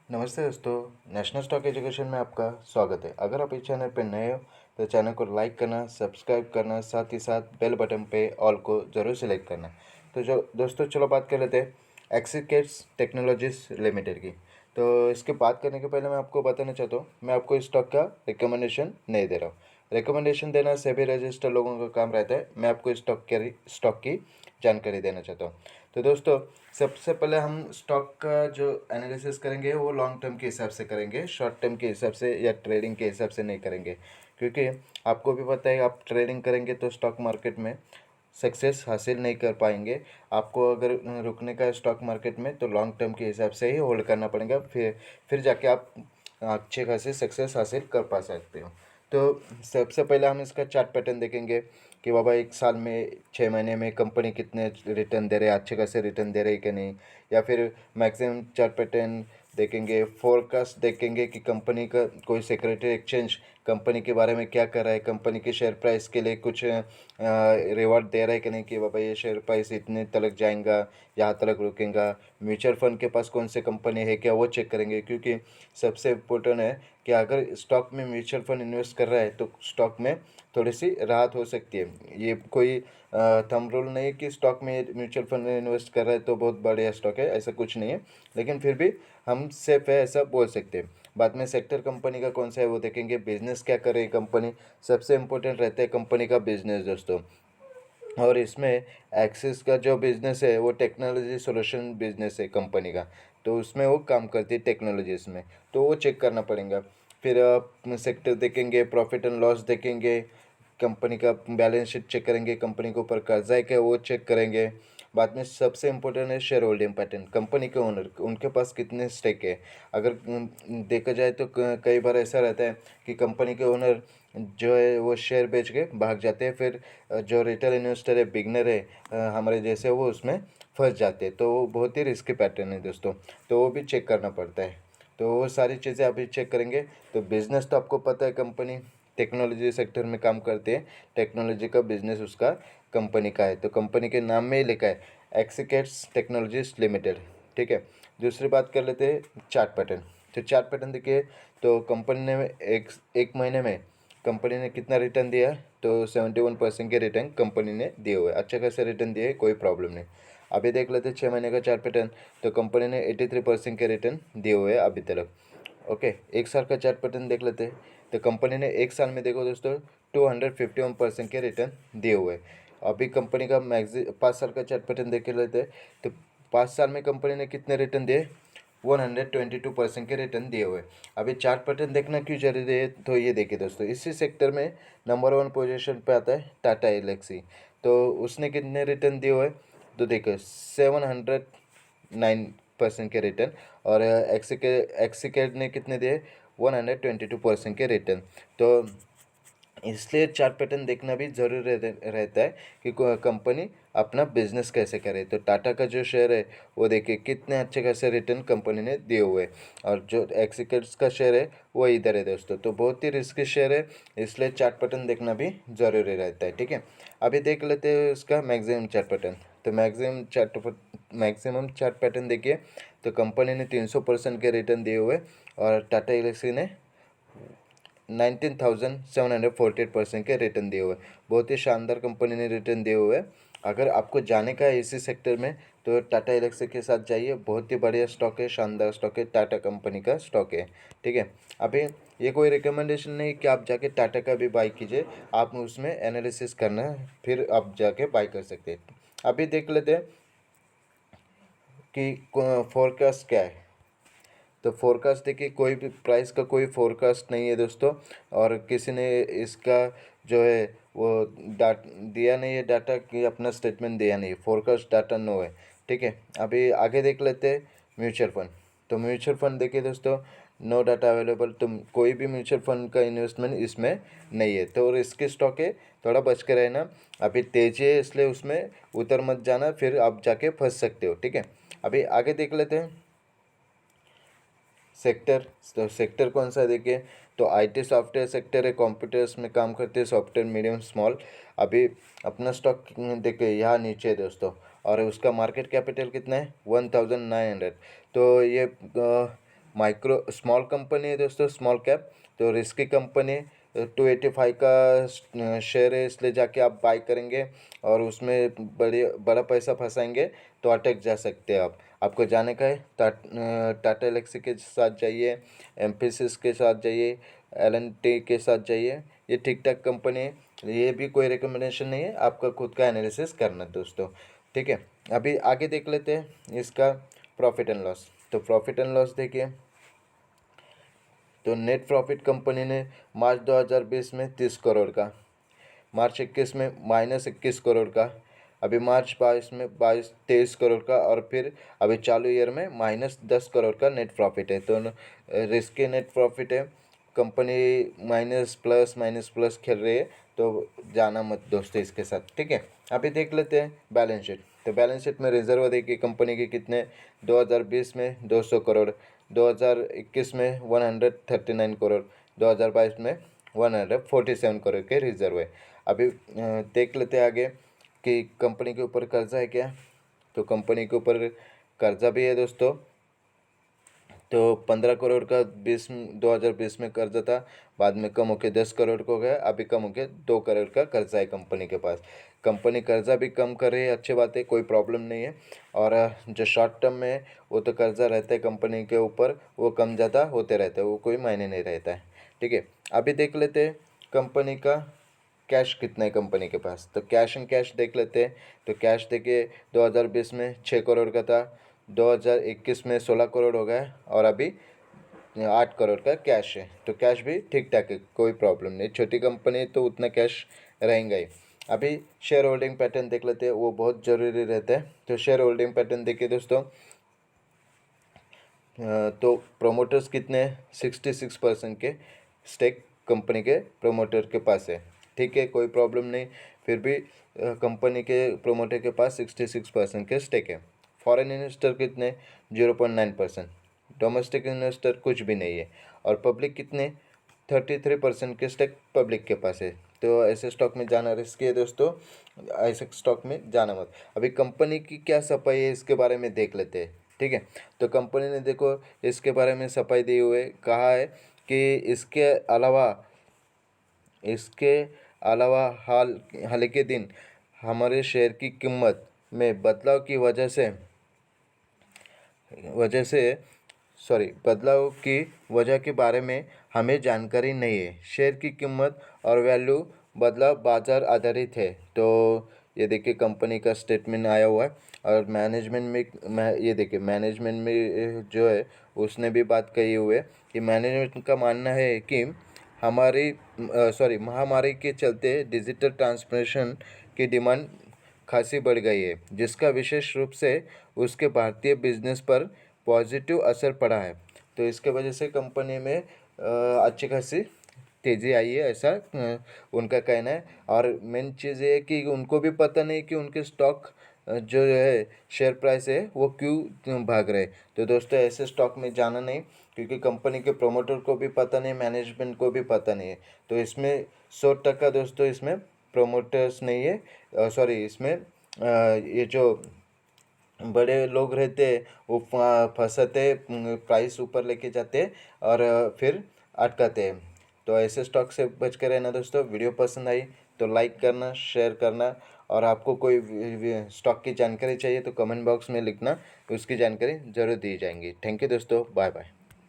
नमस्ते दोस्तों। National stock education में आपका स्वागत है। अगर आप इस चैनल पर नए हो तो चैनल को लाइक करना, सब्सक्राइब करना, साथ ही साथ बेल बटन पे ऑल को ज़रूर सेलेक्ट करना। तो जो दोस्तों, चलो बात कर लेते हैं एक्सिकेट्स टेक्नोलॉजीज लिमिटेड की। तो इसके बात करने के पहले मैं आपको बताना चाहता हूँ, मैं आपको इस स्टॉक का रिकमेंडेशन नहीं दे रहा हूँ। रिकमेंडेशन देना सभी रजिस्टर्ड लोगों का काम रहता है। मैं आपको स्टॉक की जानकारी देना चाहता हूँ। तो दोस्तों, सबसे पहले हम स्टॉक का जो एनालिसिस करेंगे वो लॉन्ग टर्म के हिसाब से करेंगे, शॉर्ट टर्म के हिसाब से या ट्रेडिंग के हिसाब से नहीं करेंगे। क्योंकि आपको भी पता है, आप ट्रेडिंग करेंगे तो स्टॉक मार्केट में सक्सेस हासिल नहीं कर पाएंगे। आपको अगर रुकने का स्टॉक मार्केट में तो लॉन्ग टर्म के हिसाब से ही होल्ड करना पड़ेगा, फिर जाके आप अच्छे खासे सक्सेस हासिल कर पा सकते हो। तो सबसे पहले हम इसका चार्ट पैटर्न देखेंगे कि बाबा 1 साल में 6 महीने में कंपनी कितने रिटर्न दे रहे हैं, अच्छे खासे रिटर्न दे रहे हैं कि नहीं। या फिर मैक्सिमम चार्ट पैटर्न देखेंगे, फोरकास्ट देखेंगे कि कंपनी का कोई सिक्योरिटी एक्सचेंज कंपनी के बारे में क्या कर रहा है, कंपनी के शेयर प्राइस के लिए कुछ रिवॉर्ड दे रहा है कि नहीं, कि बाबा ये शेयर प्राइस इतने तक जाएगा, यहाँ तक रुकेगा। म्यूचुअल फंड के पास कौन से कंपनी है क्या, वो चेक करेंगे। क्योंकि सबसे इम्पोर्टेंट है कि अगर स्टॉक में म्यूचुअल फंड इन्वेस्ट कर रहा है तो स्टॉक में थोड़ी सी राहत हो सकती है। ये कोई थंब रूल नहीं है कि स्टॉक में म्यूचुअल फंड में इन्वेस्ट कर रहा है तो बहुत बढ़िया स्टॉक है, ऐसा कुछ नहीं है। लेकिन फिर भी हम सेफ है ऐसा बोल सकते हैं। बाद में सेक्टर कंपनी का कौन सा है वो देखेंगे, बिजनेस क्या कर रही है कंपनी। सबसे इम्पोर्टेंट रहता है कंपनी का बिजनेस दोस्तों। और इसमें एक्सिस का जो बिज़नेस है वो टेक्नोलॉजी सॉल्यूशन बिज़नेस है कंपनी का। तो उसमें वो काम करती है टेक्नोलॉजीज में, तो वो चेक करना पड़ेगा। फिर आप सेक्टर देखेंगे, प्रॉफिट एंड लॉस देखेंगे, कंपनी का बैलेंस शीट चेक करेंगे, कंपनी के ऊपर कर्जा है क्या वो चेक करेंगे। बाद में सबसे इम्पोर्टेंट है शेयर होल्डिंग पैटर्न, कंपनी के ओनर उनके पास कितने स्टेक है। अगर देखा जाए तो कई बार ऐसा रहता है कि कंपनी के ओनर जो है वो शेयर बेच के भाग जाते हैं, फिर जो रिटेल इन्वेस्टर है, बिगनर है हमारे जैसे, वो उसमें फंस जाते हैं। तो वो बहुत ही रिस्की पैटर्न है दोस्तों, तो वो भी चेक करना पड़ता है। तो वो सारी चीज़ें अभी चेक करेंगे। तो बिज़नेस तो आपको पता है, कंपनी टेक्नोलॉजी सेक्टर में काम करती है, टेक्नोलॉजी का बिजनेस उसका कंपनी का है, तो कंपनी के नाम में ही लिखा है एक्सिकेट्स टेक्नोलॉजीज लिमिटेड। ठीक है। दूसरी बात कर लेते हैं चार्ट पैटर्न। तो चार्ट पैटर्न देखिए, तो कंपनी ने एक एक महीने में कंपनी ने कितना रिटर्न दिया है, तो 71% के रिटर्न कंपनी ने दिए हुए, अच्छे खासे रिटर्न दिए, कोई प्रॉब्लम नहीं। अभी देख लेते हैं 6 महीने का चार्ट पैटर्न। तो कंपनी ने 83% के रिटर्न दिए हुए हैं अभी तक। ओके, 1 साल का चार्ट पैटर्न देख लेते हैं। तो कंपनी ने 1 साल में देखो दोस्तों 251% के रिटर्न दिए हुए हैं। अभी कंपनी का 5 साल का चार्ट पैटर्न देख लेते हैं। तो 5 साल में कंपनी ने कितने रिटर्न दिए, 122% के रिटर्न दिए हुए। अभी चार्ट पैटर्न देखना क्यों जरूरी है, तो ये देखिए दोस्तों, इसी सेक्टर में नंबर 1 पोजीशन पे आता है टाटा एलेक्सी। तो उसने कितने रिटर्न दिए हुए, तो देखो 709% के रिटर्न। और एक्सिकेट ने कितने दिए, 122% के रिटर्न। तो इसलिए चार्ट पैटर्न देखना भी जरूरी रहता है कि कंपनी अपना बिजनेस कैसे करे। तो टाटा का जो शेयर है वो देखिए कितने अच्छे खासे रिटर्न कंपनी ने दिए हुए, और जो एक्सिकेट्स का शेयर है वो इधर है दोस्तों। तो बहुत ही रिस्की शेयर है, इसलिए चार्ट पैटर्न देखना भी ज़रूरी रहता है। ठीक है। अभी देख लेते हैं इसका मैक्सिमम चार्ट पैटर्न। तो मैक्सिमम चार्ट पैटर्न देखिए, तो कंपनी ने 300% के रिटर्न दिए हुए, और टाटा एलेक्सी ने 19,748% के रिटर्न दिए हुए। बहुत ही शानदार कंपनी ने रिटर्न दिए हुए। अगर आपको जाने का है इसी सेक्टर में तो टाटा एलेक्सी के साथ जाइए, बहुत ही बढ़िया स्टॉक है, शानदार स्टॉक है, टाटा कंपनी का स्टॉक है। ठीक है। अभी ये कोई रिकमेंडेशन नहीं कि आप जाके टाटा का भी बाई कीजिए, आप उसमें एनालिसिस करना फिर आप जाके बाई कर सकते हैं। अभी देख लेते हैं कि फोरकास्ट क्या है। तो फोरकास्ट देखिए, कोई भी प्राइस का कोई फोरकास्ट नहीं है दोस्तों, और किसी ने इसका जो है वो डाट दिया नहीं है, डाटा कि अपना स्टेटमेंट दिया नहीं है, फोरकास्ट डाटा नो है। ठीक है। अभी आगे देख लेते हैं म्यूचुअल फंड। तो म्यूचुअल फंड देखिए दोस्तों, नो डाटा अवेलेबल, तो कोई भी म्यूचुअल फंड का इन्वेस्टमेंट इसमें नहीं है, तो रिस्की स्टॉक है, थोड़ा बच के रहना। अभी तेजी है इसलिए उसमें उतर मत जाना, फिर आप जाके फंस सकते हो। ठीक है। अभी आगे देख लेते हैं सेक्टर। तो सेक्टर कौन सा है देखिए, तो आईटी सॉफ्टवेयर सेक्टर है, कंप्यूटर्स में काम करते हैं, सॉफ्टवेयर मीडियम स्मॉल। अभी अपना स्टॉक देखिए यहाँ नीचे है दोस्तों, और उसका मार्केट कैपिटल कितना है, 1900। तो ये माइक्रो स्मॉल कंपनी है दोस्तों, स्मॉल कैप, तो रिस्की कंपनी 285 का शेयर है, इसलिए जाके आप बाई करेंगे और उसमें बड़ा पैसा फंसाएंगे तो अटक जा सकते हैं आप। आपको जाने का है टाटा एलेक्सी के साथ जाइए, एम्फेसिस के साथ जाइए, एल&टी के साथ जाइए। ये ठीक ठाक कंपनी है, ये भी कोई रिकमेंडेशन नहीं है, आपका खुद का एनालिसिस करना दोस्तों, ठीक है। अभी आगे देख लेते हैं इसका प्रॉफिट एंड लॉस। तो प्रॉफिट एंड लॉस देखिए, तो नेट प्रॉफिट कंपनी ने मार्च 2020 में 30 करोड़ का, मार्च 21 में -21 करोड़ का, अभी मार्च 22 में 23 करोड़ का, और फिर अभी चालू ईयर में -10 करोड़ का नेट प्रॉफिट है। तो रिस्की नेट प्रॉफिट है, कंपनी माइनस प्लस खेल रही है, तो जाना मत दोस्तों इसके साथ, ठीक है। अभी देख लेते हैं बैलेंस शीट। तो बैलेंस शीट में रिजर्व देखिए कंपनी के कितने, 2020 में 200 करोड़, 2021 में 139 करोड़, 2022 में 147 करोड़ के रिजर्व है। अभी देख लेते हैं आगे कि कंपनी के ऊपर कर्जा है क्या। तो कंपनी के ऊपर कर्जा भी है दोस्तों, तो 15 करोड़ का 2020 में कर्जा था, बाद में कम होकर 10 करोड़ को गया, अभी कम होकर 2 करोड़ का कर्जा है कंपनी के पास। कंपनी कर्जा भी कम कर रही है, अच्छी बात है, कोई प्रॉब्लम नहीं है। और जो शॉर्ट टर्म में वो तो कर्जा रहता है कंपनी के ऊपर, वो कम ज़्यादा होते रहते हैं, वो कोई मायने नहीं रहता है, ठीक है। अभी देख लेते हैं कंपनी का कैश कितना है कंपनी के पास। तो कैश एंड कैश देख लेते हैं। तो कैश देखिए 2020 में 6 करोड़ का था, 2021 में 16 करोड़ हो गया, और अभी 8 करोड़ का कैश है। तो कैश भी ठीक ठाक है, कोई प्रॉब्लम नहीं, छोटी कंपनी है तो उतना कैश रहेगा ही। अभी शेयर होल्डिंग पैटर्न देख लेते हैं, वो बहुत ज़रूरी रहता है। तो शेयर होल्डिंग पैटर्न देखिए दोस्तों, तो प्रोमोटर्स कितने, 66% के स्टेक कंपनी के प्रोमोटर के पास है, ठीक है, कोई प्रॉब्लम नहीं। फिर भी कंपनी के प्रोमोटर के पास 66% के स्टेक है। फॉरेन इन्वेस्टर कितने, 0.9%। डोमेस्टिक इन्वेस्टर कुछ भी नहीं है। और पब्लिक कितने, 33% के स्टेक पब्लिक के पास है। तो ऐसे स्टॉक में जाना रिस्की है दोस्तों, ऐसे स्टॉक में जाना मत। अभी कंपनी की क्या सफाई है इसके बारे में देख लेते हैं, ठीक है। तो कंपनी ने देखो इसके बारे में सफाई दिए हुए कहा है कि इसके अलावा हाल के दिन हमारे शेयर की कीमत में बदलाव की वजह के बारे में हमें जानकारी नहीं है। शेयर की कीमत और वैल्यू बदलाव बाजार आधारित है। तो ये देखिए कंपनी का स्टेटमेंट आया हुआ है, और ये देखिए मैनेजमेंट में जो है उसने भी बात कही हुई है कि मैनेजमेंट का मानना है कि महामारी के चलते डिजिटल ट्रांसफॉर्मेशन की डिमांड खासी बढ़ गई है, जिसका विशेष रूप से उसके भारतीय बिजनेस पर पॉजिटिव असर पड़ा है। तो इसके वजह से कंपनी में अच्छी खासी तेज़ी आई है, ऐसा उनका कहना है। और मेन चीज़ ये है कि उनको भी पता नहीं कि उनके स्टॉक जो है शेयर प्राइस है वो क्यों भाग रहे। तो दोस्तों ऐसे स्टॉक में जाना नहीं, क्योंकि कंपनी के प्रोमोटर को भी पता नहीं, मैनेजमेंट को भी पता नहीं है। तो इसमें 100% दोस्तों इसमें प्रोमोटर्स नहीं है, इसमें ये जो बड़े लोग रहते हैं वो फंसाते, प्राइस ऊपर लेके जाते और फिर अटकाते हैं। तो ऐसे स्टॉक से बच कर रहना दोस्तों। वीडियो पसंद आई तो लाइक करना, शेयर करना, और आपको कोई स्टॉक की जानकारी चाहिए तो कमेंट बॉक्स में लिखना, उसकी जानकारी ज़रूर दी जाएंगी। थैंक यू दोस्तों, बाय बाय।